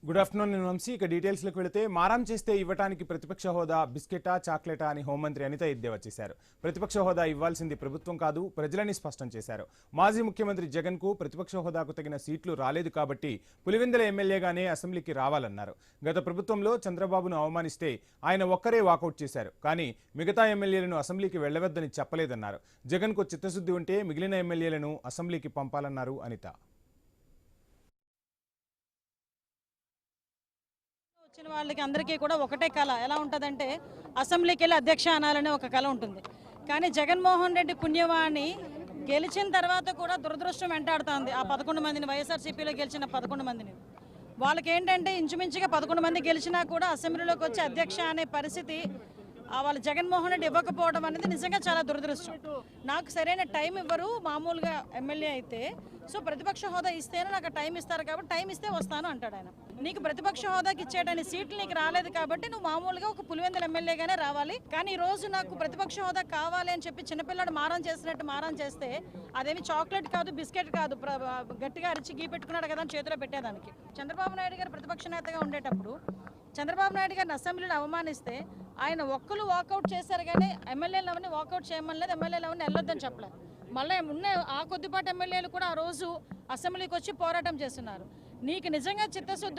Good afternoon నేను వంశీ. ఇక డీటెయిల్స్లోకి వెళితే మారం చేస్తే ఇవ్వడానికి ప్రతిపక్ష హోదా బిస్కెటా చాక్లెటా అని హోంమంత్రి అనిత ఎద్దేవా చేశారు. ప్రతిపక్ష హోదా ఇవ్వాల్సింది ప్రభుత్వం కాదు ప్రజలని స్పష్టం చేశారు. మాజీ ముఖ్యమంత్రి జగన్ కు ప్రతిపక్ష హోదాకు తగిన సీట్లు రాలేదు కాబట్టి పులివెందుల ఎమ్మెల్యేగానే అసెంబ్లీకి రావాలన్నారు. గత ప్రభుత్వంలో చంద్రబాబును అవమానిస్తే ఆయన ఒక్కరే వాకౌట్ చేశారు. కానీ మిగతా ఎమ్మెల్యేలను అసెంబ్లీకి వెళ్లవద్దని చెప్పలేదన్నారు. జగన్ కు చిత్తశుద్ధి ఉంటే మిగిలిన ఎమ్మెల్యేలను అసెంబ్లీకి పంపాలన్నారు అనిత. వచ్చిన వాళ్ళకి అందరికీ కూడా ఒకటే కళ ఎలా ఉంటుందంటే అసెంబ్లీకి వెళ్ళి అధ్యక్ష అనాలనే ఒక కళ ఉంటుంది. కానీ జగన్మోహన్ రెడ్డి పుణ్యవాణి గెలిచిన తర్వాత కూడా దురదృష్టం వెంటాడుతుంది. ఆ 11 మందిని వైఎస్ఆర్సీపీలో గెలిచిన 11 మందిని వాళ్ళకి ఏంటంటే ఇంచుమించుగా 11 మంది గెలిచినా కూడా అసెంబ్లీలోకి వచ్చి అధ్యక్ష అనే పరిస్థితి వాళ్ళు జగన్మోహన్ రెడ్డి ఇవ్వకపోవడం అనేది నిజంగా చాలా దురదృష్టం. నాకు సరైన టైం ఇవ్వరు మామూలుగా ఎమ్మెల్యే అయితే. సో ప్రతిపక్ష హోదా ఇస్తేనే నాకు టైం ఇస్తారు కాబట్టి టైం ఇస్తే వస్తాను అంటాడు ఆయన. నీకు ప్రతిపక్ష హోదాకి ఇచ్చేయడానికి సీట్లు నీకు రాలేదు కాబట్టి నువ్వు మామూలుగా ఒక పులివెందుల ఎమ్మెల్యేగానే రావాలి. కానీ ఈ రోజు నాకు ప్రతిపక్ష హోదా కావాలి అని చెప్పి చిన్నపిల్లడు మారం చేసినట్టు మారం చేస్తే అదేమి చాక్లెట్ కాదు బిస్కెట్ కాదు, గట్టిగా అరిచి గీ పెట్టుకున్నాడు కదా అని చేతిలో పెట్టేదానికి. చంద్రబాబు నాయుడు గారు ప్రతిపక్ష నేతగా ఉండేటప్పుడు చంద్రబాబు నాయుడు గారిని అసెంబ్లీలో అవమానిస్తే ఆయన ఒక్కరు వాకౌట్ చేశారు కానీ ఎమ్మెల్యేలు ఎవరిని వాకౌట్ చేయమని లేదు, ఎమ్మెల్యేలు ఎవరిని వెళ్ళొద్దని చెప్పలేదు. మళ్ళీ ఉన్న ఆ కొద్దిపాటి ఎమ్మెల్యేలు కూడా ఆ రోజు అసెంబ్లీకి వచ్చి పోరాటం చేస్తున్నారు. నీకు నిజంగా చిత్తశుద్ధి